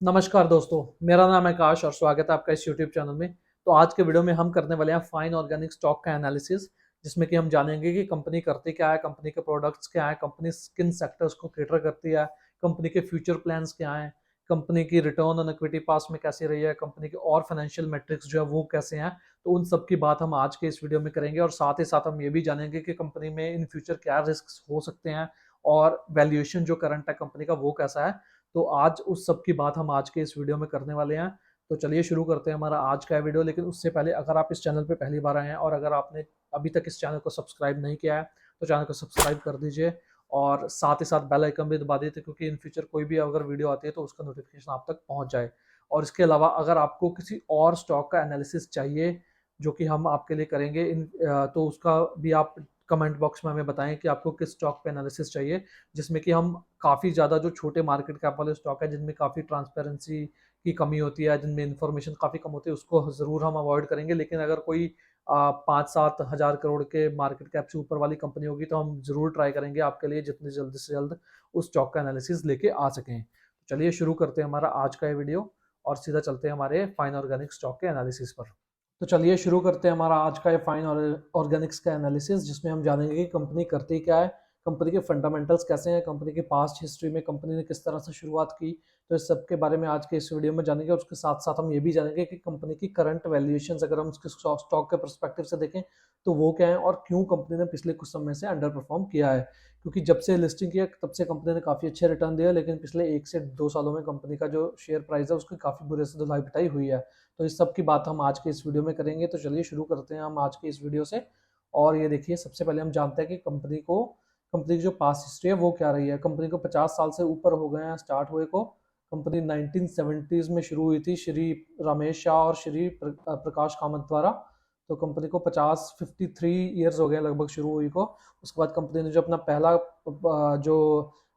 नमस्कार दोस्तों, मेरा नाम है आकाश और स्वागत है आपका इस यूट्यूब चैनल में। तो आज के वीडियो में हम करने वाले हैं फाइन ऑर्गेनिक स्टॉक का एनालिसिस, जिसमें कि हम जानेंगे कि कंपनी करती क्या है, कंपनी के प्रोडक्ट्स क्या है, कंपनी किन सेक्टर्स को कैटर करती है, कंपनी के फ्यूचर प्लान्स क्या हैं, कंपनी की रिटर्न ऑन इक्विटी पास में कैसी रही है, कंपनी के और फाइनेंशियल मैट्रिक्स जो है वो कैसे हैं। तो उन सब की बात हम आज के इस वीडियो में करेंगे और साथ ही साथ हम ये भी जानेंगे कि कंपनी में इन फ्यूचर क्या रिस्क हो सकते हैं और वैल्यूएशन जो करंट है कंपनी का वो कैसा है। तो आज उस सब की बात हम आज के इस वीडियो में करने वाले हैं। तो चलिए शुरू करते हैं हमारा आज का वीडियो। लेकिन उससे पहले अगर आप इस चैनल पे पहली बार आए हैं और अगर आपने अभी तक इस चैनल को सब्सक्राइब नहीं किया है तो चैनल को सब्सक्राइब कर दीजिए और साथ ही साथ बेल आइकन भी दबा दीजिए, क्योंकि इन फ्यूचर कोई भी अगर वीडियो आती है तो उसका नोटिफिकेशन आप तक पहुंच जाए। और इसके अलावा अगर आपको किसी और स्टॉक का एनालिसिस चाहिए जो कि हम आपके लिए करेंगे तो उसका भी आप कमेंट बॉक्स में हमें बताएं कि आपको किस स्टॉक पे एनालिसिस चाहिए, जिसमें कि हम काफ़ी ज़्यादा जो छोटे मार्केट कैप वाले स्टॉक है जिनमें काफ़ी ट्रांसपेरेंसी की कमी होती है, जिनमें इंफॉर्मेशन काफ़ी कम होती है, उसको ज़रूर हम अवॉइड करेंगे। लेकिन अगर कोई 5-7 हज़ार करोड़ के मार्केट कैप से ऊपर वाली कंपनी होगी तो हम ज़रूर ट्राई करेंगे आपके लिए जितनी जल्द से जल्द उस स्टॉक का एनालिसिस लेके आ सकें। तो चलिए शुरू करते हैं हमारा आज का ये वीडियो और सीधा चलते हैं हमारे फाइन ऑर्गेनिक स्टॉक के एनालिसिस पर। तो चलिए शुरू करते हैं हमारा आज का ये फाइन ऑर्गेनिक्स का एनालिसिस, जिसमें हम जानेंगे कि कंपनी करती क्या है, कंपनी के फंडामेंटल्स कैसे हैं, कंपनी की पास्ट हिस्ट्री में कंपनी ने किस तरह से शुरुआत की। तो इस सब के बारे में आज के इस वीडियो में जानेंगे और उसके साथ साथ हम ये भी जानेंगे कि कंपनी की करंट वैल्यूएशंस अगर हम उसके स्टॉक के परस्पेक्टिव से देखें तो वो क्या है और क्यों कंपनी ने पिछले कुछ समय से अंडर परफॉर्म किया है। क्योंकि जब से लिस्टिंग किया तब से कंपनी ने काफ़ी अच्छे रिटर्न दिए, लेकिन पिछले 1 से 2 सालों में कंपनी का जो शेयर प्राइस है उसकी काफ़ी बुरे से धुलाई पिटाई हुई है। तो इस सब की बात हम आज के इस वीडियो में करेंगे। तो चलिए शुरू करते हैं हम आज के इस वीडियो से। और ये देखिए, सबसे पहले हम जानते हैं कि कंपनी की जो पास्ट हिस्ट्री है वो क्या रही है। कंपनी को 50 साल से ऊपर हो गए हैं स्टार्ट हुए को। कंपनी 1970s में शुरू हुई थी श्री रमेश शाह और श्री प्रकाश कामत द्वारा। तो कंपनी को 53 ईयर्स हो गए लगभग शुरू हुई को। उसके बाद कंपनी ने जो अपना पहला जो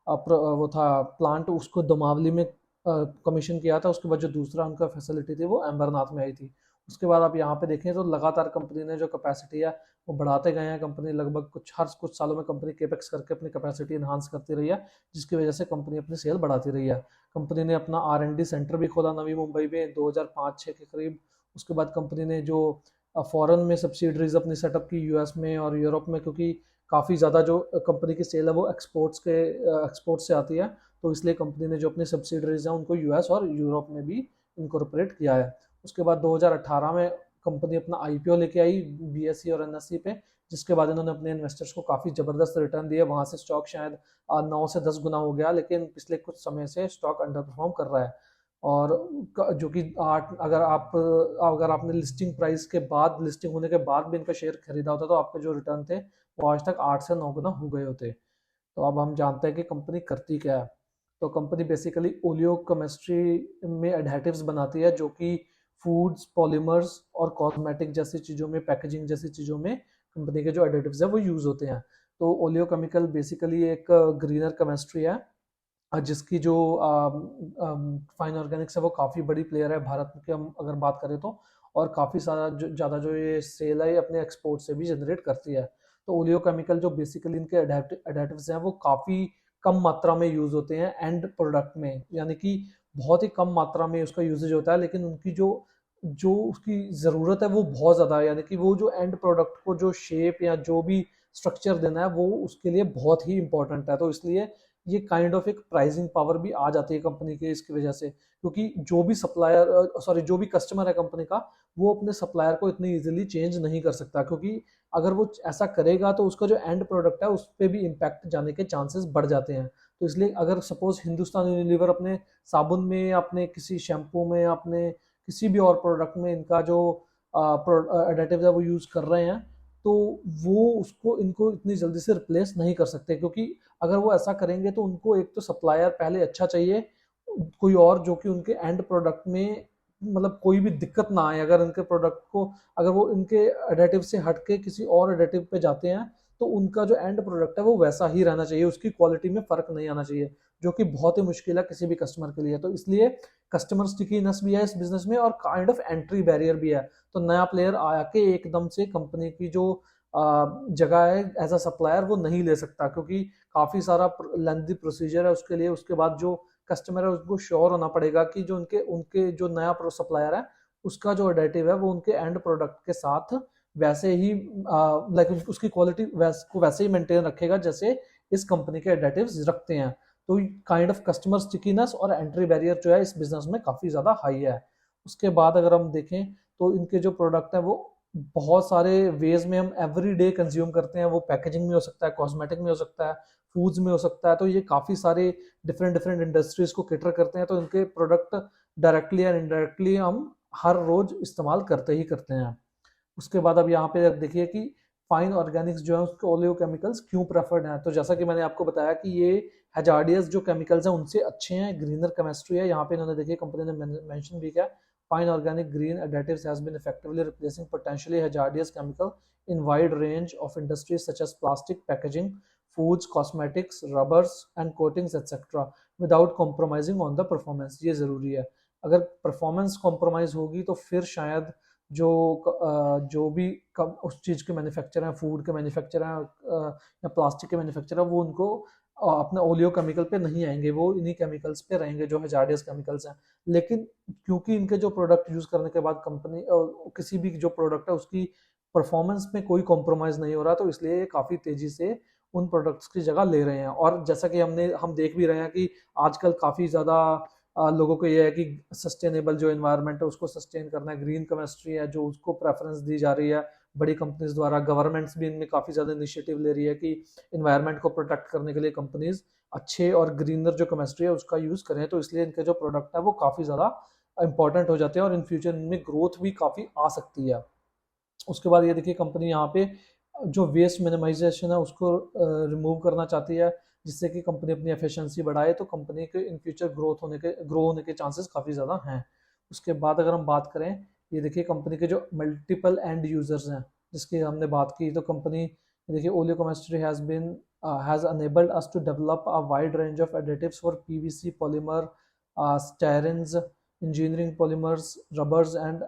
वो था प्लांट उसको दमावली में कमीशन किया था। उसके बाद जो दूसरा उनका फैसिलिटी थी वो अंबरनाथ में आई थी। उसके बाद आप यहाँ पे देखें तो लगातार कंपनी ने जो कैपेसिटी है वो बढ़ाते गए हैं। कंपनी लगभग कुछ सालों में कंपनी केपेक्स करके अपनी कैपेसिटी इन्हांस करती रही है, जिसकी वजह से कंपनी अपनी सेल बढ़ाती रही है। कंपनी ने अपना R&D सेंटर भी खोला नवी मुंबई में 2005-6 के करीब। उसके बाद कंपनी ने जो फॉरेन में सब्सिडरीज अपनी सेटअप की यूएस में और यूरोप में, क्योंकि काफ़ी ज़्यादा जो कंपनी की सेल है वो एक्सपोर्ट से आती है। तो इसलिए कंपनी ने जो अपनी सब्सिडरीज हैं उनको यूएस और यूरोप में भी इनकॉर्पोरेट किया है। उसके बाद 2018 में कंपनी अपना आईपीओ लेके आई बीएसई और एनएसई पे, जिसके बाद इन्होंने अपने इन्वेस्टर्स को काफ़ी ज़बरदस्त रिटर्न दिए। वहाँ से स्टॉक शायद 9 से 10 गुना हो गया, लेकिन पिछले कुछ समय से स्टॉक अंडर परफॉर्म कर रहा है। और जो कि आठ अगर आपने लिस्टिंग होने के बाद भी इनका शेयर खरीदा होता तो आपके जो रिटर्न थे वो आज तक 8 से 9 गुना हो गए होते। तो अब हम जानते हैं कि कंपनी करती क्या है। तो कंपनी बेसिकली ओलियो केमिस्ट्री में एडेटिव्स बनाती है, जो कि फूड्स, पॉलीमर्स और कॉस्मेटिक जैसी चीज़ों में, पैकेजिंग जैसी चीज़ों में कंपनी के जो एडेटिव्स है वो यूज़ होते हैं। तो ओलियो केमिकल बेसिकली एक ग्रीनर केमिस्ट्री है, जिसकी जो फाइन ऑर्गेनिक्स है वो काफ़ी बड़ी प्लेयर है भारत के हम अगर बात करें तो। और काफ़ी सारा ज़्यादा जो ये सेल है ये अपने एक्सपोर्ट से भी जनरेट करती है। तो ओलियो केमिकल जो बेसिकली इनके एडेटिव्स हैं वो काफ़ी कम मात्रा में यूज़ होते हैं एंड प्रोडक्ट में, यानी कि बहुत ही कम मात्रा में उसका यूजेज होता है, लेकिन उनकी जो जो उसकी ज़रूरत है वो बहुत ज़्यादा है। यानी कि वो जो एंड प्रोडक्ट को जो शेप या जो भी स्ट्रक्चर देना है वो उसके लिए बहुत ही इंपॉर्टेंट है। तो इसलिए ये काइंड ऑफ एक प्राइसिंग पावर भी आ जाती है कंपनी के इसकी वजह से, क्योंकि जो भी कस्टमर है कंपनी का वो अपने सप्लायर को इतनी इजीली चेंज नहीं कर सकता, क्योंकि अगर वो ऐसा करेगा तो उसका जो एंड प्रोडक्ट है उस पर भी इम्पैक्ट जाने के चांसेस बढ़ जाते हैं। तो इसलिए अगर सपोज हिंदुस्तान यूनिलीवर अपने साबुन में, अपने किसी शैम्पू में, अपने किसी भी और प्रोडक्ट में इनका जो एडेटिव है वो यूज़ कर रहे हैं, तो वो उसको इनको इतनी जल्दी से रिप्लेस नहीं कर सकते। क्योंकि अगर वो ऐसा करेंगे तो उनको एक तो सप्लायर पहले अच्छा चाहिए, कोई और जो कि उनके एंड प्रोडक्ट में मतलब कोई भी दिक्कत ना आए। अगर इनके प्रोडक्ट को, अगर वो इनके एडेटिव से हट के किसी और एडेटिव पे जाते हैं तो उनका जो एंड प्रोडक्ट है वो वैसा ही रहना चाहिए, उसकी क्वालिटी में फर्क नहीं आना चाहिए, जो कि बहुत ही मुश्किल है किसी भी कस्टमर के लिए। तो इसलिए कस्टमर स्टिकीनेस भी है इस बिजनेस में और काइंड ऑफ एंट्री बैरियर भी है। तो नया प्लेयर आके एकदम से कंपनी की जो जगह है एज अ सप्लायर वो नहीं ले सकता, क्योंकि काफ़ी सारा लेंथी प्रोसीजर है उसके लिए। उसके बाद जो कस्टमर है उसको श्योर होना पड़ेगा कि जो उनके उनके जो नया सप्लायर है उसका जो एडिटिव है वो उनके एंड प्रोडक्ट के साथ वैसे ही लाइक उसकी क्वालिटी को वैसे ही मेंटेन रखेगा जैसे इस कंपनी के एडिटिव्स रखते हैं। तो काइंड ऑफ कस्टमर स्टिकीनेस और एंट्री बैरियर जो है इस बिजनेस में काफ़ी ज़्यादा हाई है। उसके बाद अगर हम देखें तो इनके जो प्रोडक्ट है वो बहुत सारे वेज में हम एवरी डे कंज्यूम करते हैं। वो पैकेजिंग में हो सकता है, कॉस्मेटिक में हो सकता है, फूड्स में हो सकता है। तो ये काफ़ी सारे डिफरेंट डिफरेंट इंडस्ट्रीज को कैटर करते हैं। तो इनके प्रोडक्ट डायरेक्टली एंड इनडायरेक्टली हम हर रोज इस्तेमाल करते ही करते हैं। उसके बाद अब यहाँ पे देखिए कि फाइन ऑर्गेनिक्स जो है उसके ओलियो केमिकल्स क्यों प्रेफर्ड हैं। तो जैसा कि मैंने आपको बताया कि ये हैजार्डियस जो केमिकल्स हैं उनसे अच्छे हैं, ग्रीनर केमिस्ट्री है। यहाँ पे इन्होंने देखिए कंपनी ने मेंशन भी किया, fine organic green additives has been effectively replacing potentially hazardous chemical in wide range of industries such as plastic packaging, foods, cosmetics, rubbers and coatings etc. without compromising on the performance। ये जरूरी है। अगर performance compromise होगी तो फिर शायद जो भी उस चीज़ के मैन्युफैक्चर हैं, फूड के मैन्युफैक्चर हैं या प्लास्टिक के मैन्युफैक्चर हैं, वो उनको अपने ओलियो केमिकल पे नहीं आएंगे, वो इन्हीं केमिकल्स पे रहेंगे जो हैजार्डियस केमिकल्स हैं। लेकिन क्योंकि इनके जो प्रोडक्ट यूज़ करने के बाद कंपनी किसी भी जो प्रोडक्ट है उसकी परफॉर्मेंस में कोई कॉम्प्रोमाइज़ नहीं हो रहा, तो इसलिए ये काफ़ी तेज़ी से उन प्रोडक्ट्स की जगह ले रहे हैं। और जैसा कि हम देख भी रहे हैं कि आजकल काफ़ी ज़्यादा लोगों को ये है कि सस्टेनेबल जो इन्वायरमेंट है उसको सस्टेन करना है, ग्रीन केमिस्ट्री है जो उसको प्रेफरेंस दी जा रही है बड़ी कंपनीज द्वारा। गवर्नमेंट्स भी इनमें काफ़ी ज़्यादा इनिशिएटिव ले रही है कि इन्वायरमेंट को प्रोटेक्ट करने के लिए कंपनीज अच्छे और ग्रीनर जो केमिस्ट्री है उसका यूज़ करें। तो इसलिए इनके जो प्रोडक्ट है वो काफ़ी ज़्यादा इंपॉर्टेंट हो जाते हैं और इन फ्यूचर इनमें ग्रोथ भी काफ़ी आ सकती है। उसके बाद ये देखिए कंपनी यहाँ पे जो वेस्ट मिनिमाइजेशन है उसको रिमूव करना चाहती है, जिससे कि कंपनी अपनी एफिशिएंसी बढ़ाए। तो कंपनी के इन फ्यूचर ग्रो होने के चांसेस काफ़ी ज़्यादा हैं। उसके बाद अगर हम बात करें, ये देखिए कंपनी के जो मल्टीपल एंड यूजर्स हैं जिसकी हमने बात की, तो कंपनी देखिए oleo chemistry has enabled us to develop a wide range of additives for PVC polymer, styrenes, engineering polymers, rubbers and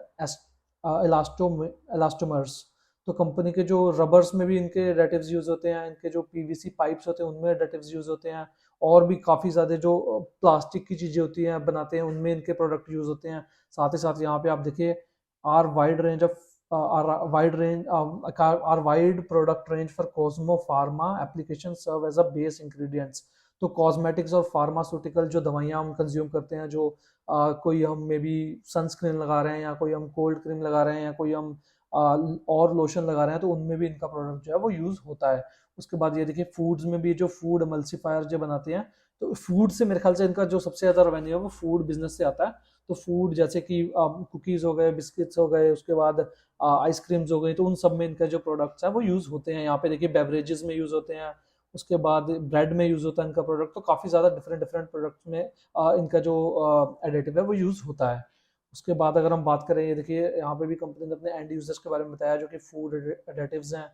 elastomers. तो कंपनी के जो रबर्स में भी इनके एडिटिव्स यूज होते हैं, इनके जो पीवीसी पाइप्स होते हैं उनमें एडिटिव्स यूज होते हैं, और भी काफ़ी ज़्यादा जो प्लास्टिक की चीज़ें होती हैं बनाते हैं उनमें इनके प्रोडक्ट यूज होते हैं। साथ ही साथ यहाँ पे आप देखिए are wide range of are wide product range for cosmo pharma application serve as a base ingredients. तो कॉस्मेटिक्स और फार्मास्यूटिकल जो दवाइयाँ हम कंज्यूम करते हैं, जो कोई हम मे बी सनस्क्रीन लगा रहे हैं या कोई हम कोल्ड क्रीम लगा रहे हैं या कोई हम और लोशन लगा रहे हैं, तो उनमें भी इनका प्रोडक्ट जो है वो यूज़ होता है। उसके बाद ये देखिए फूड्स में भी जो फूड एमल्सिफायर जो बनाते हैं, तो फूड से मेरे ख्याल से इनका जो सबसे ज़्यादा रेवेन्यू है वो फूड बिजनेस से आता है। तो फूड जैसे कि कुकीज़ हो गए, बिस्किट्स हो गए, उसके बाद आइसक्रीम्स हो गई, तो उन सब में इनका जो प्रोडक्ट्स है वो यूज़ होते हैं। यहाँ पे देखिए बेवरेजेस में यूज़ होते हैं, उसके बाद ब्रेड में यूज़ होता है इनका प्रोडक्ट। तो काफ़ी ज़्यादा डिफरेंट डिफरेंट प्रोडक्ट्स में इनका जो एडिटिव है वो यूज़ होता है। उसके बाद अगर हम बात करें, ये देखिए यहाँ पे भी कंपनी ने अपने एंड यूजर्स के बारे में बताया जो कि फूड एडिटिव्स हैं,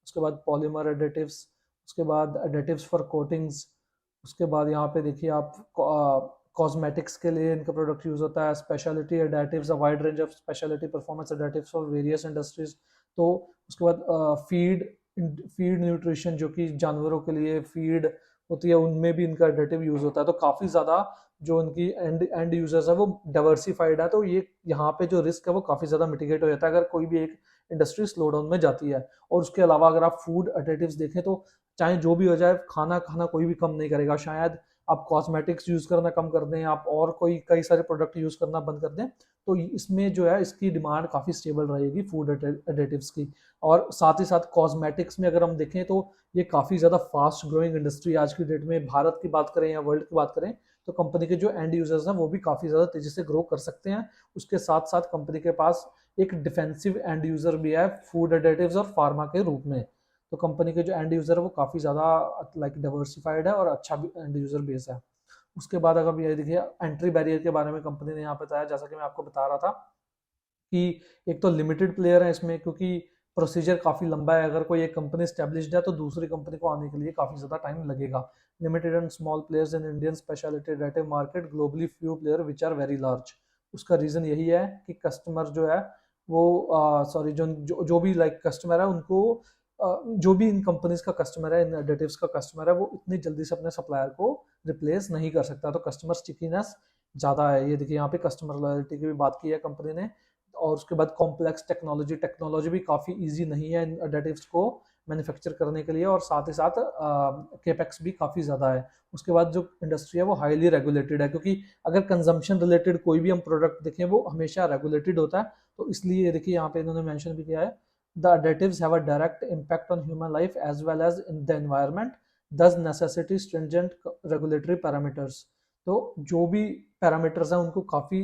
उसके बाद पॉलीमर एडिटिव्स, उसके बाद एडिटिव्स फॉर कोटिंग्स, उसके बाद यहाँ पे देखिए आप कॉस्मेटिक्स के लिए इनका प्रोडक्ट यूज होता है, speciality additives, a wide range of speciality performance additives for various industries. तो उसके बाद फीड न्यूट्रिशन जो कि जानवरों के लिए फीड होती है उनमें भी इनका एडिटिव यूज होता है। तो काफ़ी ज़्यादा जो उनकी एंड यूजर्स है वो डाइवर्सिफाइड है। तो ये यहाँ पे जो रिस्क है वो काफ़ी ज़्यादा मिटिगेट हो जाता है अगर कोई भी एक इंडस्ट्री स्लो डाउन में जाती है। और उसके अलावा अगर आप फूड एडिटिव्स देखें तो चाहे जो भी हो जाए, खाना खाना कोई भी कम नहीं करेगा। शायद आप कॉस्मेटिक्स यूज़ करना कम कर दें, आप और कोई कई सारे प्रोडक्ट यूज़ करना बंद कर दें, तो इसमें जो है इसकी डिमांड काफ़ी स्टेबल रहेगी फूड एडिटिव्स की। और साथ ही साथ कॉस्मेटिक्स में अगर हम देखें तो ये काफ़ी ज़्यादा फास्ट ग्रोइंग इंडस्ट्री आज की डेट में, भारत की बात करें या वर्ल्ड की बात करें, तो कंपनी के जो एंड यूजर्स हैं वो भी काफ़ी ज़्यादा तेज़ी से ग्रो कर सकते हैं। उसके साथ साथ कंपनी के पास एक डिफेंसिव एंड यूज़र भी है फूड एडिटिव्स और फार्मा के रूप में। तो कंपनी के जो एंड यूज़र है वो काफ़ी ज़्यादा लाइक डाइवर्सिफाइड है और अच्छा भी एंड यूज़र बेस है। उसके बाद अगर ये देखिए एंट्री बैरियर के बारे में कंपनी ने यहाँ बताया, जैसा कि मैं आपको बता रहा था कि एक तो लिमिटेड प्लेयर है इसमें, क्योंकि प्रोसीजर काफ़ी लंबा है। अगर कोई एक कंपनी स्टैब्लिश्ड है तो दूसरी कंपनी को आने के लिए काफ़ी ज़्यादा टाइम लगेगा। Limited and small players in Indian speciality additive market, globally few player which are very large. उसका रीज़न यही है कि कस्टमर जो है वो सॉरी जो भी लाइक कस्टमर है उनको जो भी इन कंपनीज का कस्टमर है, इन एडिटिव्स का कस्टमर है, वो इतनी जल्दी से अपने सप्लायर को रिप्लेस नहीं कर सकता। तो कस्टमर स्टिकीनेस ज़्यादा है। ये देखिए यहाँ पे कस्टमर लॉयल्टी की भी बात की है कंपनी ने। और उसके बाद कॉम्प्लेक्स टेक्नोलॉजी भी काफ़ी ईजी नहीं है इन एडेटिव्स को मैन्युफैक्चर करने के लिए, और साथ ही साथ केपेक्स भी काफ़ी ज़्यादा है। उसके बाद जो इंडस्ट्री है वो हाईली रेगुलेटेड है, क्योंकि अगर कंजम्पशन रिलेटेड कोई भी हम प्रोडक्ट देखें वो हमेशा रेगुलेटेड होता है। तो इसलिए देखिए यहाँ पे इन्होंने मेंशन भी किया है, the additives have a direct impact on human life as well as in the environment, thus necessity stringent regulatory parameters। तो जो भी पैरामीटर्स हैं उनको काफ़ी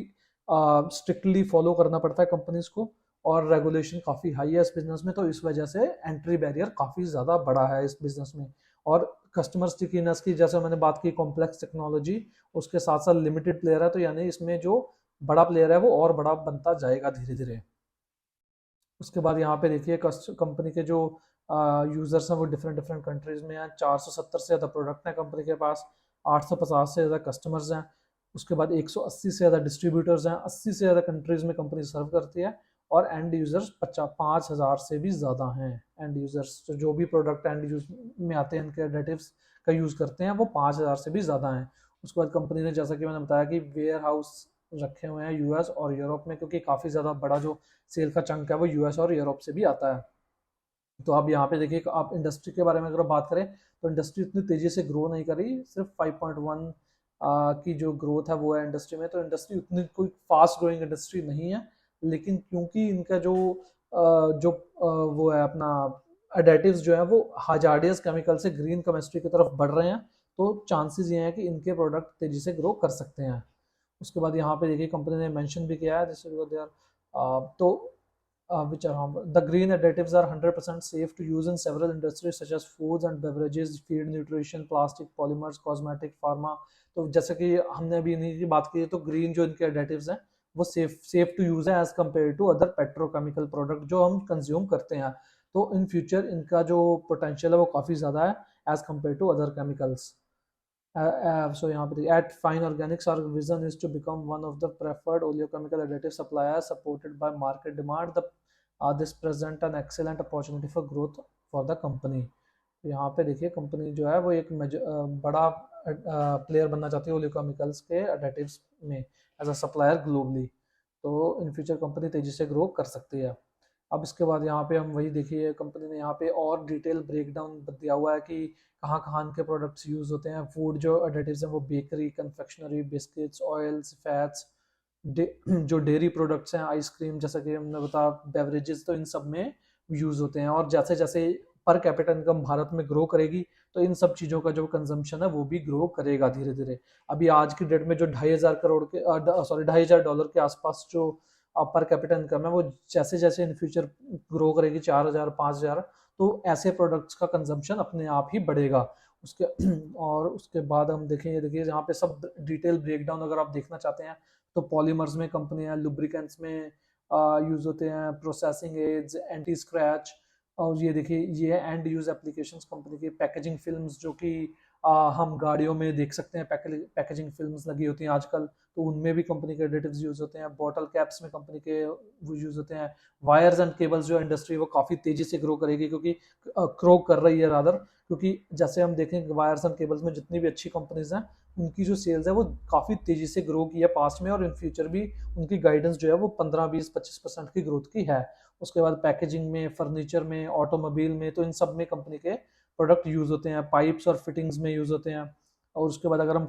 स्ट्रिक्टली फॉलो करना पड़ता है कंपनीज को, और रेगुलेशन काफ़ी हाई है इस बिजनेस में। तो इस वजह से एंट्री बैरियर काफ़ी ज़्यादा बड़ा है इस बिजनेस में। और कस्टमर स्टिकीनेस की जैसे मैंने बात की, कॉम्प्लेक्स टेक्नोलॉजी, उसके साथ साथ लिमिटेड प्लेयर है, तो यानी इसमें जो बड़ा प्लेयर है वो और बड़ा बनता जाएगा धीरे धीरे। उसके बाद यहाँ पे देखिए कंपनी के जो यूज़र्स हैं वो डिफरेंट डिफरेंट कंट्रीज़ में हैं। 470 से ज़्यादा प्रोडक्ट हैं कंपनी के पास, 850 से ज़्यादा कस्टमर्स हैं। उसके बाद 180 से ज़्यादा डिस्ट्रीब्यूटर्स हैं, 80 से ज़्यादा कंट्रीज़ में कंपनी सर्व करती है। और एंड यूज़र्स 5000 से भी ज़्यादा हैं। एंड यूज़र्स जो भी प्रोडक्ट एंड यूज में आते हैं इनके एडिटिव्स का यूज़ करते हैं वो 5000 से भी ज़्यादा हैं। उसके बाद कंपनी ने, जैसा कि मैंने बताया, कि वेयर हाउस रखे हुए हैं यूएस और यूरोप में, क्योंकि काफ़ी ज़्यादा बड़ा जो सेल का चंक है वो यूएस और यूरोप से भी आता है। तो आप यहाँ पे देखिए, आप इंडस्ट्री के बारे में अगर बात करें तो इंडस्ट्री इतनी तेजी से ग्रो नहीं करी, सिर्फ 5.1 की जो ग्रोथ है वो है इंडस्ट्री में। तो इंडस्ट्री उतनी कोई फास्ट ग्रोइंग इंडस्ट्री नहीं है, लेकिन क्योंकि इनका जो वो है अपना एडेटिव्स जो है वो हाजार्डियस केमिकल से ग्रीन केमिस्ट्री की तरफ बढ़ रहे हैं, तो चांसेस ये हैं कि इनके प्रोडक्ट तेजी से ग्रो कर सकते हैं। उसके बाद यहाँ पे देखिए कंपनी ने मेंशन भी किया है, जैसे दे आर तो which are harmful. The green additives are 100% safe to use in several industries such as foods and beverages, feed, nutrition, plastic, polymers, cosmetic, pharma। तो जैसे कि हमने अभी इन्हीं की बात की, तो ग्रीन जो इनके एडिटिव्स हैं वो सेफ टू यूज है as compare to other petrochemical product जो हम कंज्यूम करते हैं। तो इन फ्यूचर इनका जो पोटेंशियल है वो काफ़ी ज़्यादा है as compare to other chemicals. So यहाँ पे at Fine Organics, our vision is to become one of the preferred oleochemical additive suppliers supported by market demand. This present an excellent opportunity for growth for the company। तो यहाँ पे देखिए company जो है वो एक बड़ा प्लेयर बनना चाहती है ओलियोकेमिकल्स के एडिटिव्स में एज अ सप्लायर ग्लोबली। तो इन फ्यूचर कंपनी तेजी से ग्रो कर सकती है। अब इसके बाद यहाँ पे हम वही देखिए, कंपनी ने यहाँ पे और डिटेल ब्रेकडाउन दिया हुआ है कि कहाँ कहाँ इनके प्रोडक्ट्स यूज़ होते हैं। फूड जो एडिटिव्स हैं वो bakery, confectionery, biscuits, oils, fats, जो डेयरी प्रोडक्ट्स हैं, आइसक्रीम, जैसा कि हमने बताया, बेवरेजेस, तो इन सब में यूज़ होते हैं। और जैसे जैसे पर कैपिटा इनकम भारत में ग्रो करेगी तो इन सब चीज़ों का जो कंजम्पशन है वो भी ग्रो करेगा धीरे धीरे। अभी आज की डेट में जो $2,500 के आसपास जो पर कैपिटा इनकम है वो जैसे जैसे इन फ्यूचर ग्रो करेगी 4,000 5,000, तो ऐसे प्रोडक्ट्स का कंजम्पशन अपने आप ही बढ़ेगा। उसके और उसके बाद हम देखेंगे, देखिए यहाँ पे सब डिटेल ब्रेकडाउन अगर आप देखना चाहते हैं तो पॉलीमर्स में कंपनियां, लुब्रिकेंट्स में यूज होते हैं, प्रोसेसिंग एड्स, एंटी स्क्रैच। और ये देखिए ये एंड यूज एप्लीकेशंस कंपनी की, पैकेजिंग फिल्म्स जो कि हम गाड़ियों में देख सकते हैं, पैकेजिंग फिल्म्स लगी होती हैं आजकल, तो उनमें भी कंपनी के एडिटिव्स यूज होते हैं। बॉटल कैप्स में कंपनी के वो यूज होते हैं। वायर्स एंड केबल्स जो इंडस्ट्री वो काफ़ी तेजी से ग्रो करेगी, क्योंकि ग्रो कर रही है रादर, क्योंकि जैसे हम देखें वायर्स एंड केबल्स में जितनी भी अच्छी कंपनीज हैं उनकी जो सेल्स है वो काफ़ी तेजी से ग्रो की है पास्ट में, और इन फ्यूचर भी उनकी गाइडेंस जो है वो 15-20-25% की ग्रोथ की है। उसके बाद पैकेजिंग में, फर्नीचर में, ऑटोमोबाइल में, तो इन सब में कंपनी के प्रोडक्ट यूज होते हैं। पाइप्स और फिटिंग्स में यूज होते हैं। और उसके बाद अगर हम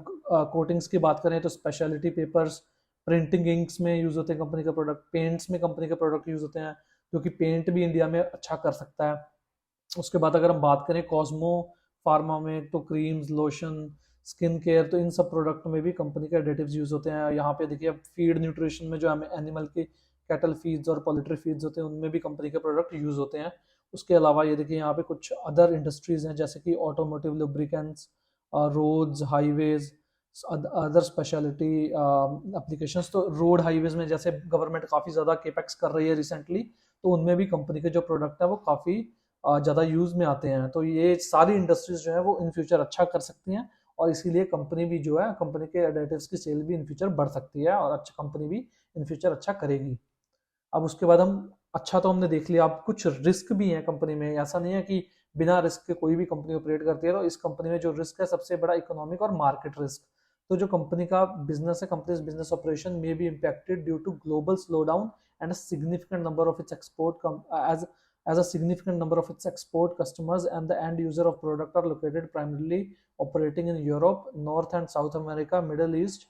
कोटिंग्स की बात करें तो स्पेशलिटी पेपर्स, प्रिंटिंग इंक्स में यूज होते हैं कंपनी का प्रोडक्ट। पेंट्स में कंपनी के प्रोडक्ट यूज होते हैं, क्योंकि पेंट भी इंडिया में अच्छा कर सकता है। उसके बाद अगर हम बात करें कॉस्मो फार्मा में, तो क्रीम्स, लोशन, स्किन केयर, तो इन सब प्रोडक्ट में भी कंपनी के एडिटिव्स यूज होते हैं। यहाँ पे देखिए फीड न्यूट्रिशन में जो हमें एनिमल की कैटल फीड्स और पोल्ट्री फीड्स होते हैं उनमें भी कंपनी के प्रोडक्ट यूज होते हैं। उसके अलावा ये देखिए यहाँ पे कुछ अदर इंडस्ट्रीज हैं, जैसे कि automotive, lubricants, roads, highways, other speciality applications. तो रोड हाईवेज में जैसे गवर्नमेंट काफ़ी ज़्यादा केपेक्स कर रही है रिसेंटली, तो उनमें भी कंपनी के जो प्रोडक्ट है वो काफ़ी ज़्यादा यूज़ में आते हैं। तो ये सारी इंडस्ट्रीज जो है वो इन फ्यूचर अच्छा कर सकती हैं, और इसीलिए कंपनी भी जो है, कंपनी के एडिटिव्स की सेल भी इन फ्यूचर बढ़ सकती है, और अच्छा कंपनी भी इन फ्यूचर अच्छा करेगी। अब उसके बाद हम, अच्छा तो हमने देख लिया, अब कुछ रिस्क भी हैं कंपनी में। ऐसा नहीं है कि बिना रिस्क के कोई भी कंपनी ऑपरेट करती है, तो इस कंपनी में जो रिस्क है सबसे बड़ा इकोनॉमिक और मार्केट रिस्क। तो जो कंपनी का बिजनेस है, companies business operation may be impacted due to global slow down and a significant number of its export as a significant number of its export customers and the end user of product are located primarily operating in Europe, North and South America, Middle East,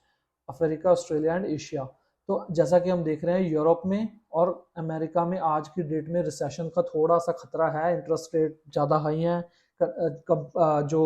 Africa, Australia and Asia. तो जैसा कि हम देख रहे हैं Europe में और America में आज की डेट में रिसेशन का थोड़ा सा खतरा है, इंटरेस्ट रेट ज़्यादा हाई है, जो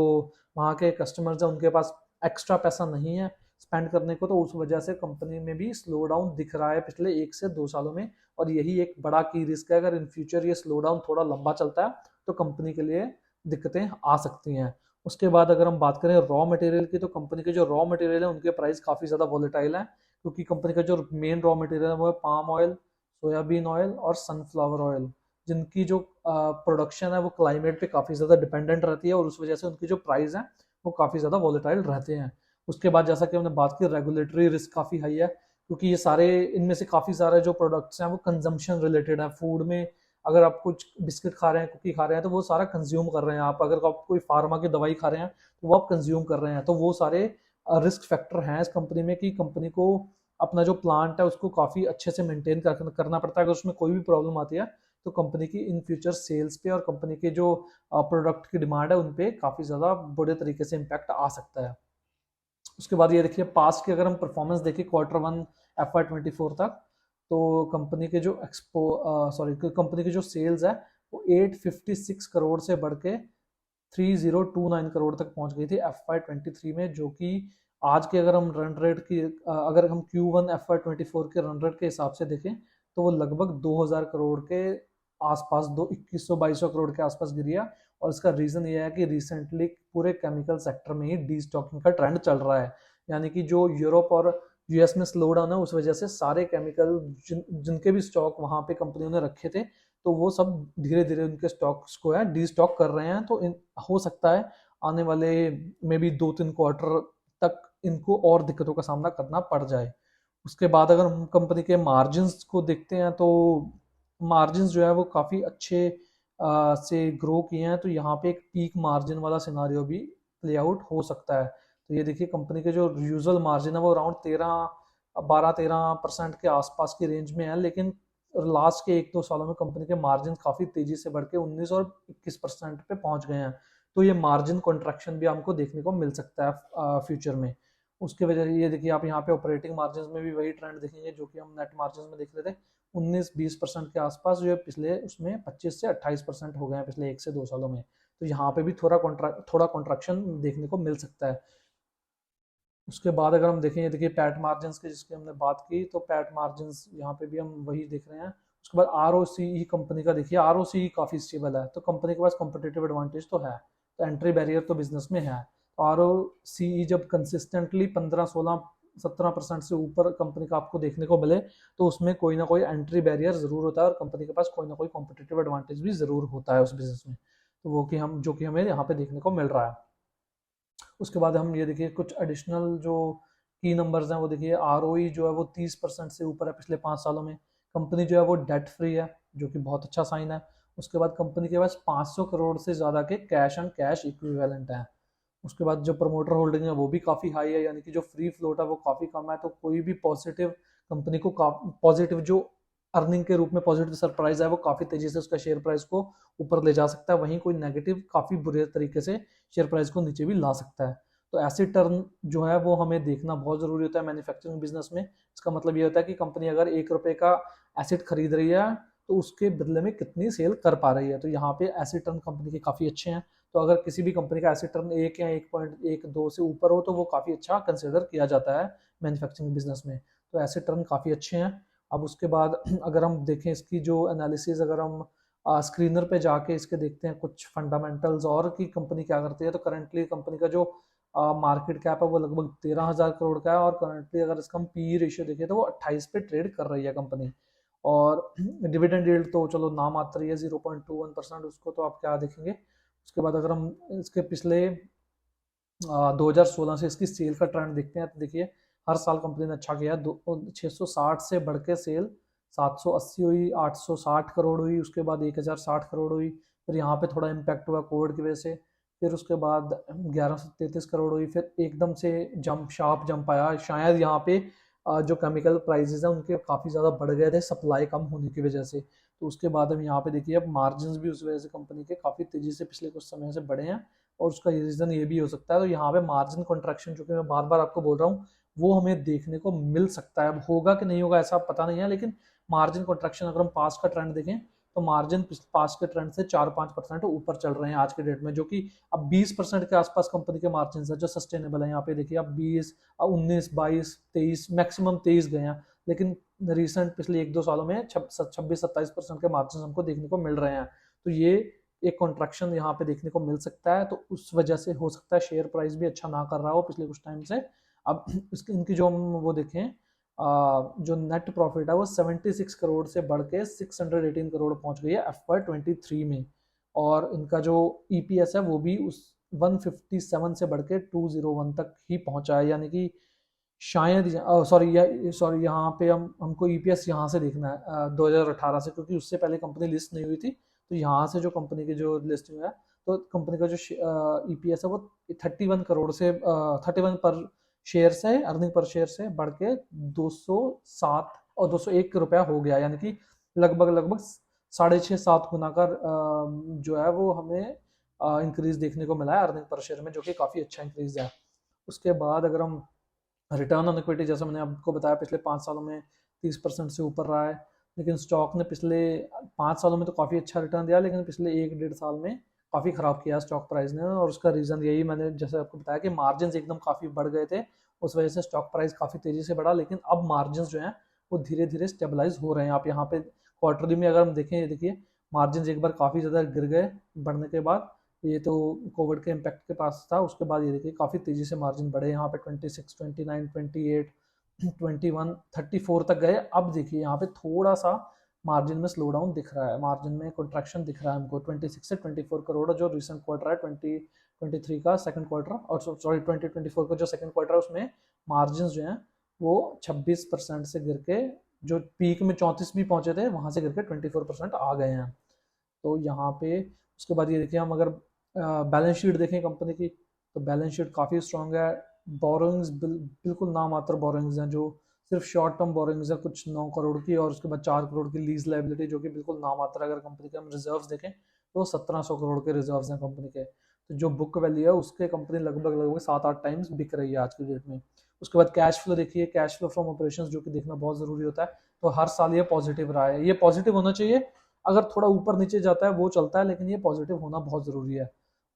वहाँ के कस्टमर्स हैं उनके पास एक्स्ट्रा पैसा नहीं है स्पेंड करने को, तो उस वजह से कंपनी में भी स्लो डाउन दिख रहा है पिछले 1 से 2 सालों में। और यही एक बड़ा की रिस्क है, अगर इन फ्यूचर ये स्लो डाउन थोड़ा लंबा चलता है तो कंपनी के लिए दिक्कतें आ सकती हैं। उसके बाद अगर हम बात करें रॉ मटेरियल की, तो कंपनी के जो रॉ मटेरियल है उनके प्राइस काफ़ी ज़्यादा वॉलेटाइल है, क्योंकि कंपनी का जो मेन रॉ मटेरियल है वो है पाम ऑयल, सोयाबीन ऑयल और सनफ्लावर ऑयल, जिनकी जो प्रोडक्शन है वो क्लाइमेट पे काफ़ी ज़्यादा डिपेंडेंट रहती है और उस वजह से उनकी जो प्राइस है वो काफ़ी ज़्यादा वॉलेटाइल रहते हैं। उसके बाद जैसा कि हमने बात की, रेगुलेटरी रिस्क काफ़ी हाई है, क्योंकि ये सारे इनमें से काफ़ी सारे जो प्रोडक्ट्स हैं वो कंजम्पशन रिलेटेड है। फूड में अगर आप कुछ बिस्किट खा रहे हैं, कुकी खा रहे हैं, तो वो सारा कंज्यूम कर रहे हैं आप। अगर आप कोई फार्मा की दवाई खा रहे हैं तो वो आप कंज्यूम कर रहे हैं, तो वो सारे रिस्क फैक्टर हैं इस कंपनी में कि कंपनी को अपना जो प्लांट है उसको काफ़ी अच्छे से मेंटेन करना पड़ता है। अगर उसमें कोई भी प्रॉब्लम आती है तो कंपनी की इन फ्यूचर सेल्स पे और कंपनी के जो प्रोडक्ट की डिमांड है उन पे काफ़ी ज़्यादा बुरे तरीके से इम्पैक्ट आ सकता है। उसके बाद ये देखिए पास्ट की अगर हम परफॉर्मेंस देखें Q1 FY24 तक, तो कंपनी के जो कंपनी की जो सेल्स है वो 856 करोड़ से बढ़ के 3029 करोड़ तक पहुंच गई थी FY23 में, जो कि आज के अगर हम रन रेट की अगर हम Q1 FY24 के रन रेट के हिसाब से देखें तो वो लगभग 2000 करोड़ के आसपास, 2100-2200 करोड़ के आसपास गिरी है। और इसका रीजन ये है कि रिसेंटली पूरे केमिकल सेक्टर में ही डीस्टॉकिंग का ट्रेंड चल रहा है, यानी कि जो यूरोप और यूएस में स्लो डाउन है उस वजह से सारे केमिकल जिनके भी स्टॉक वहां पे कंपनियों ने रखे थे तो वो सब धीरे धीरे उनके स्टॉक्स को है डी स्टॉक कर रहे हैं। तो हो सकता है आने वाले में भी 2-3 क्वार्टर तक इनको और दिक्कतों का सामना करना पड़ जाए। उसके बाद अगर हम कंपनी के मार्जिन्स को देखते हैं तो मार्जिन्स जो है वो काफ़ी अच्छे से ग्रो किए हैं, तो यहाँ पे एक पीक मार्जिन वाला सिनारियो भी प्ले आउट हो सकता है। तो ये देखिए कंपनी के जो यूजुअल मार्जिन है वो अराउंड 12-13% के आसपास की रेंज में है, लेकिन लास्ट के 1-2 सालों में कंपनी के मार्जिन काफ़ी तेजी से बढ़ के 19 और 21% पे पहुंच गए हैं। तो ये मार्जिन कॉन्ट्रैक्शन भी हमको देखने को मिल सकता है फ्यूचर में। उसकी वजह से ये देखिए आप यहाँ पे ऑपरेटिंग मार्जिन में भी वही ट्रेंड देखेंगे जो कि हम नेट मार्जिन में देख रहे थे, 19-20% के आसपास, जो पिछले उसमें 25 से 28% हो गए हैं पिछले 1 से 2 सालों में। तो यहाँ पे भी थोड़ा कॉन्ट्रैक्शन देखने को मिल सकता है। उसके बाद अगर हम देखें, देखिए पैट मार्जिन की जिसकी हमने बात की, तो पैट मार्जिन यहाँ पे भी हम वही देख रहे हैं। उसके बाद ROCE कंपनी का देखिए, ROCE काफ़ी स्टेबल है, तो कंपनी के पास कॉम्पिटिटिव एडवांटेज तो है, तो एंट्री बैरियर तो बिजनेस में है। तो ROCE जब कंसिस्टेंटली 15-16-17% से ऊपर कंपनी का आपको देखने को मिले तो उसमें कोई ना कोई एंट्री बैरियर जरूर होता है और कंपनी के पास कोई ना कोई कॉम्पिटिटिव एडवांटेज भी जरूर होता है उस बिजनेस में, तो वो कि हम जो कि हमें यहाँ पे देखने को मिल रहा है। उसके बाद हम ये देखिए कुछ एडिशनल जो की नंबर्स हैं वो देखिए, ROE जो है वो 30% से ऊपर है पिछले 5 सालों में। कंपनी जो है वो डेट फ्री है, जो कि बहुत अच्छा साइन है। उसके बाद कंपनी के पास 500 करोड़ से ज़्यादा के कैश एंड कैश इक्विवेलेंट हैं। उसके बाद जो प्रमोटर होल्डिंग है वो भी काफ़ी हाई है, यानी कि जो फ्री फ्लोट है वो काफ़ी कम है, तो कोई भी पॉजिटिव कंपनी को पॉजिटिव जो अर्निंग के रूप में पॉजिटिव सरप्राइज है वो काफ़ी तेजी से उसका शेयर प्राइस को ऊपर ले जा सकता है, वहीं कोई नेगेटिव काफ़ी बुरे तरीके से शेयर प्राइस को नीचे भी ला सकता है। तो ऐसे टर्न जो है वो हमें देखना बहुत ज़रूरी होता है मैन्युफैक्चरिंग बिजनेस में। इसका मतलब ये होता है कि कंपनी अगर 1 रुपये का एसेट खरीद रही है तो उसके बदले में कितनी सेल कर पा रही है, तो यहाँ पे एसेट टर्न कंपनी के काफ़ी अच्छे हैं। तो अगर किसी भी कंपनी का एसेट टर्न 1 या 1.12 से ऊपर हो तो वो काफ़ी अच्छा कंसिडर किया जाता है मैन्युफैक्चरिंग बिजनेस में। तो एसेट टर्न काफ़ी अच्छे हैं। अब उसके बाद अगर हम देखें इसकी जो एनालिसिस, अगर हम स्क्रीनर पे जाके इसके देखते हैं कुछ फंडामेंटल्स और की कंपनी क्या करती है, तो करंटली कंपनी का जो मार्केट कैप है वो लगभग 13,000 करोड़ का है और करंटली अगर इसका हम पी रेशियो देखें तो वो 28 पे ट्रेड कर रही है कंपनी। और डिविडेंड यील्ड तो चलो नाम मात्र ही है 0.21%, उसको तो आप क्या देखेंगे। उसके बाद अगर हम इसके पिछले 2016 से इसकी सेल का ट्रेंड देखते हैं तो देखिए हर साल कंपनी ने अच्छा किया, 660 से बढ़ के सेल 780 हुई, 860 करोड़ हुई, उसके बाद 1060 करोड़ हुई, फिर यहाँ पे थोड़ा इम्पैक्ट हुआ कोविड की वजह से, फिर उसके बाद 1133 करोड़ हुई, फिर एकदम से जंप शार्प जंप आया। शायद यहाँ पे जो केमिकल प्राइसेस हैं उनके काफ़ी ज़्यादा बढ़ गए थे सप्लाई कम होने की वजह से। तो उसके बाद हम यहाँ पे देखिए अब मार्जिन भी उस वजह से कंपनी के काफ़ी तेज़ी से पिछले कुछ समय से बढ़े हैं, और उसका रीज़न ये भी हो सकता है। तो यहाँ पे मार्जिन कॉन्ट्रैक्शन जो कि मैं बार बार आपको बोल रहा हूँ वो हमें देखने को मिल सकता है। अब होगा कि नहीं होगा ऐसा पता नहीं है, लेकिन मार्जिन कॉन्ट्रैक्शन अगर हम पास का ट्रेंड देखें तो मार्जिन पास के ट्रेंड से 4-5% ऊपर चल रहे हैं आज के डेट में, जो कि अब 20% के आसपास कंपनी के मार्जिन है जो सस्टेनेबल है। यहाँ पे देखिए अब 20, 19, 22, 23, मैक्सिमम 23 गए हैं, लेकिन रिसेंट पिछले 1-2 सालों में 26-27% के मार्जिन हमको देखने को मिल रहे हैं। तो ये एक कॉन्ट्रैक्शन यहाँ पे देखने को मिल सकता है, तो उस वजह से हो सकता है शेयर प्राइस भी अच्छा ना कर रहा हो पिछले कुछ टाइम से। अब इसकी इनकी जो हम वो देखें जो नेट प्रॉफिट है वो 76 करोड़ से बढ़ के 618 करोड़ पहुंच गई है FY23 में, और इनका जो EPS है वो भी उस 157 से बढ़ के 201 तक ही पहुंचा है। यानी कि शायद सॉरी यहाँ पे हमको EPS यहाँ से देखना है 2018 से, क्योंकि उससे पहले कंपनी लिस्ट नहीं हुई थी। तो यहाँ से जो कंपनी की जो लिस्टिंग है, तो कंपनी का जो EPS है वो 31 करोड़ से 31 पर शेयर से अर्निंग पर शेयर से बढ़ के 207 और 201 रुपया हो गया। यानी कि लगभग 6.5-7 गुना का जो है वो हमें इंक्रीज देखने को मिला है अर्निंग पर शेयर में, जो कि काफ़ी अच्छा इंक्रीज है। उसके बाद अगर हम रिटर्न ऑन इक्विटी, जैसे मैंने आपको बताया पिछले 5 सालों में 30% से ऊपर रहा है, लेकिन स्टॉक ने पिछले 5 सालों में तो काफ़ी अच्छा रिटर्न दिया, लेकिन पिछले 1-1.5 साल में काफ़ी ख़राब किया स्टॉक प्राइस ने। और उसका रीज़न यही मैंने जैसे आपको बताया कि मार्जिन एकदम काफ़ी बढ़ गए थे, उस वजह से स्टॉक प्राइस काफ़ी तेज़ी से बढ़ा। लेकिन अब मार्जिन जो हैं वो धीरे धीरे स्टेबलाइज हो रहे हैं। आप यहाँ पे क्वार्टरली में अगर हम देखें, ये देखिए मार्जिन एक बार काफ़ी ज़्यादा गिर गए बढ़ने के बाद, ये तो कोविड के इम्पैक्ट के पास था। उसके बाद ये देखिए काफ़ी तेज़ी से मार्जिन बढ़े, यहाँ पे 26, 29, 28, 21, 34 तक गए। अब देखिए यहाँ पे थोड़ा सा मार्जिन में स्लो डाउन दिख रहा है, मार्जिन में कॉन्ट्रैक्शन दिख रहा है हमको 26 से 24 करोड़ जो रिसेंट क्वार्टर है 2023 का सेकंड क्वार्टर, और सॉरी 2024 का जो सेकंड क्वार्टर है उसमें मार्जिन जो हैं वो 26% से गिर के, जो पीक में 34 भी पहुंचे थे वहां से गिर के 24% आ गए हैं। तो यहाँ पे उसके बाद ये देखिए हम अगर बैलेंस शीट देखें कंपनी की, तो बैलेंस शीट काफ़ी स्ट्रॉन्ग है। बोरोइंग्स बिल्कुल नामात्र बोरोइंग्स हैं, जो सिर्फ शॉर्ट टर्म बोरोइंग्स है कुछ 9 करोड़ की, और उसके बाद 4 करोड़ की लीज लाइबिलिटी जो कि बिल्कुल नामात्र। अगर कंपनी के हम रिजर्व्स देखें तो 1700 करोड़ के रिजर्व्स हैं कंपनी के। तो जो बुक वैल्यू है उसके कंपनी लगभग 7-8 टाइम्स बिक रही है आज की डेट में। उसके बाद कैश फ्लो देखिए, कैश फ्लो फ्रॉम ऑपरेशंस जो कि देखना बहुत ज़रूरी होता है। तो हर साल ये पॉजिटिव रहा है, ये पॉजिटिव होना चाहिए। अगर थोड़ा ऊपर नीचे जाता है वो चलता है, लेकिन ये पॉजिटिव होना बहुत ज़रूरी है।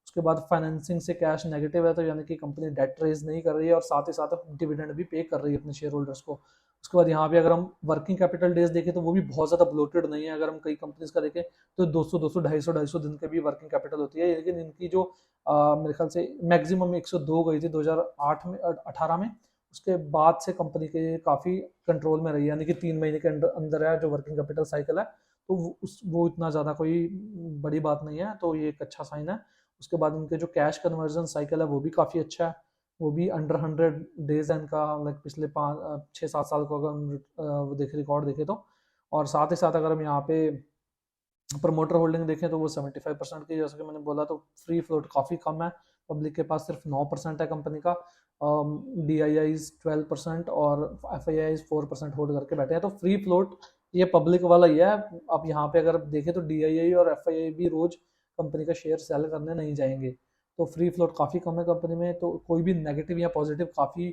उसके बाद फाइनेंसिंग से कैश नेगेटिव है, तो यानी कि कंपनी डेट रेज नहीं कर रही है, और साथ ही साथ डिविडेंड भी पे कर रही है अपने शेयर होल्डर्स को। उसके बाद यहाँ पे अगर हम वर्किंग कैपिटल डेज देखें तो वो भी बहुत ज़्यादा ब्लोटेड नहीं है। अगर हम कई कंपनीज का देखें तो 200, 250, दिन के भी वर्किंग कैपिटल होती है, लेकिन इनकी जो मेरे ख्याल से मैक्सिमम 102 गई थी 2008 में 18 में। उसके बाद से कंपनी के काफ़ी कंट्रोल में रही है, यानी कि 3 महीने के अंदर है जो वर्किंग कैपिटल साइकिल है। तो वो इतना ज़्यादा कोई बड़ी बात नहीं है, तो ये एक अच्छा साइन है। उसके बाद उनके जो कैश कन्वर्जन साइकिल है वो भी काफ़ी अच्छा है, वो भी अंडर 100 डेज है इनका, लाइक पिछले 5-6-7 साल को अगर हम वो देखें रिकॉर्ड देखें तो। और साथ ही साथ अगर हम यहाँ पे प्रमोटर होल्डिंग देखें तो वो 75% की, जैसे कि मैंने बोला। तो फ्री फ्लोट काफ़ी कम है, पब्लिक के पास सिर्फ 9% है कंपनी का। DIIs 12% और FIIs 4% होल्ड करके बैठे हैं। तो फ्री फ्लोट ये पब्लिक वाला ही है। अब यहाँ पे अगर देखें तो DII और FII भी रोज कंपनी का शेयर सेल करने नहीं जाएंगे। तो फ्री फ्लोट काफ़ी कम है कंपनी में, तो कोई भी नेगेटिव या पॉजिटिव काफ़ी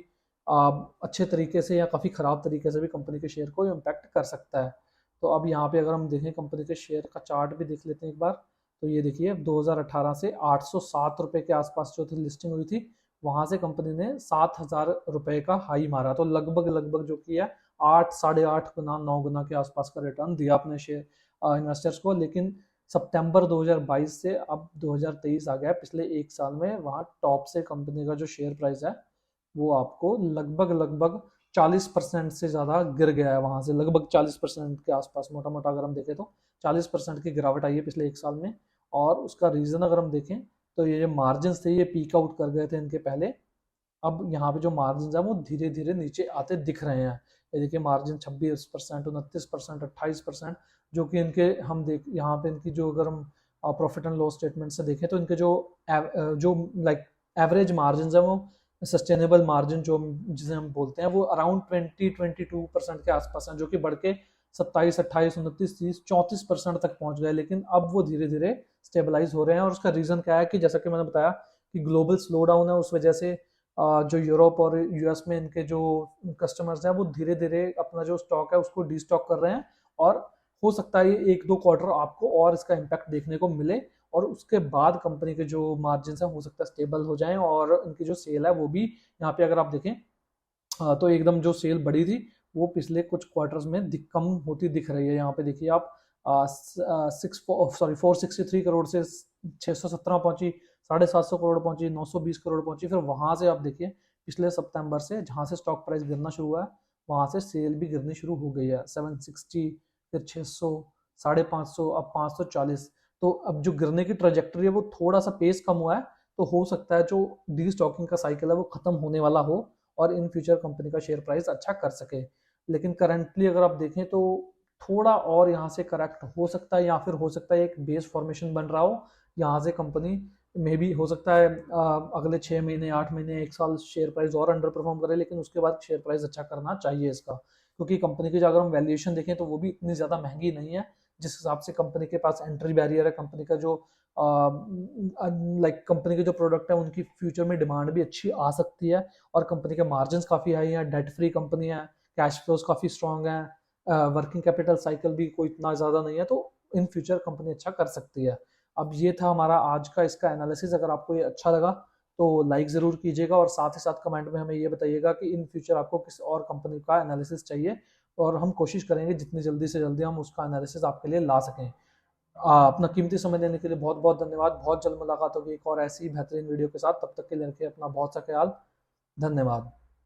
अच्छे तरीके से या काफ़ी ख़राब तरीके से भी कंपनी के शेयर को इम्पैक्ट कर सकता है। तो अब यहाँ पे अगर हम देखें कंपनी के शेयर का चार्ट भी देख लेते हैं एक बार। तो ये देखिए 2018 से 807 रुपये के आसपास जो थी लिस्टिंग हुई थी, वहां से कंपनी ने 7,000 रुपये का हाई मारा। तो लगभग जो कि है 8-8.5 गुना 9 गुना के आसपास का रिटर्न दिया अपने शेयर इन्वेस्टर्स को। लेकिन सितंबर 2022 से अब 2023 आ गया, पिछले 1 साल में वहाँ टॉप से कंपनी का जो शेयर प्राइस है वो आपको लगभग 40% से ज़्यादा गिर गया है। वहाँ से लगभग 40% के आसपास मोटा मोटा अगर हम देखें तो 40% की गिरावट आई है पिछले 1 साल में। और उसका रीज़न अगर हम देखें तो ये जो मार्जिन थे ये पीक आउट कर गए थे इनके पहले। अब यहाँ पे जो मार्जिन है वो धीरे धीरे नीचे आते दिख रहे हैं। ये देखिए मार्जिन 26%, 29%, 28%, जो कि इनके हम देख यहाँ पे इनकी जो अगर हम प्रॉफिट एंड लॉस स्टेटमेंट से देखें तो इनके जो लाइक एवरेज मार्जिन है वो सस्टेनेबल मार्जिन जो जिसे हम बोलते हैं वो अराउंड 20-22% के आसपास है, जो कि बढ़ के 27, 28, 29, 30, 34% तक पहुंच गए। लेकिन अब वो धीरे धीरे स्टेबलाइज हो रहे हैं और उसका रीजन क्या है कि जैसा कि मैंने बताया कि ग्लोबल स्लो डाउन है, उस वजह से जो यूरोप और यूएस में इनके जो कस्टमर्स हैं वो धीरे धीरे अपना जो स्टॉक है उसको डी स्टॉक कर रहे हैं। और हो सकता है ये 1-2 क्वार्टर आपको और इसका इम्पैक्ट देखने को मिले और उसके बाद कंपनी के जो मार्जिन है हो सकता है स्टेबल हो जाएं और इनकी जो सेल है वो भी यहाँ पे अगर आप देखें तो एकदम जो सेल बढ़ी थी वो पिछले कुछ क्वार्टर्स में कम होती दिख रही है। यहाँ पे देखिए आप 463 करोड़ से 617 पहुंची, 750 करोड़ पहुंची, 920 करोड़ पहुंची। फिर वहां से आप देखिए पिछले सितंबर से जहां से स्टॉक प्राइस गिरना शुरू हुआ है वहां से सेल भी गिरनी शुरू हो गई है। 760, फिर 600, 550, अब 540। तो अब जो गिरने की ट्रेजेक्टरी है वो थोड़ा सा पेस कम हुआ है, तो हो सकता है जो डी स्टॉकिंग का साइकिल है वो खत्म होने वाला हो और इन फ्यूचर कंपनी का शेयर प्राइस अच्छा कर सके। लेकिन करंटली अगर आप देखें तो थोड़ा और यहाँ से करेक्ट हो सकता है या फिर हो सकता है एक बेस फॉर्मेशन बन रहा हो यहाँ से कंपनी में भी हो सकता है अगले 6 महीने, 8 महीने, 1 साल शेयर प्राइस और अंडर परफॉर्म करे, लेकिन उसके बाद शेयर प्राइस अच्छा करना चाहिए इसका, क्योंकि कंपनी की जो अगर हम वैल्यूएशन देखें तो वो भी इतनी ज़्यादा महंगी नहीं है जिस हिसाब से कंपनी के पास एंट्री बैरियर है। कंपनी का जो लाइक कंपनी के जो प्रोडक्ट है उनकी फ्यूचर में डिमांड भी अच्छी आ सकती है और कंपनी के मार्जिन काफ़ी हाई हैं, डेट फ्री कंपनी है, कैश फ्लोज काफ़ी स्ट्रॉन्ग है, वर्किंग कैपिटल साइकिल भी कोई इतना ज़्यादा नहीं है, तो इन फ्यूचर कंपनी अच्छा कर सकती है। अब ये था हमारा आज का इसका एनालिसिस। अगर आपको ये अच्छा लगा तो लाइक ज़रूर कीजिएगा और साथ ही साथ कमेंट में हमें ये बताइएगा कि इन फ्यूचर आपको किस और कंपनी का एनालिसिस चाहिए और हम कोशिश करेंगे जितनी जल्दी से जल्दी हम उसका एनालिसिस आपके लिए ला सकें। अपना कीमती समय देने के लिए बहुत बहुत धन्यवाद। बहुत जल्द मुलाकात होगी एक और ऐसी बेहतरीन वीडियो के साथ। तब तक के लिए रखिए अपना बहुत सा ख्याल। धन्यवाद।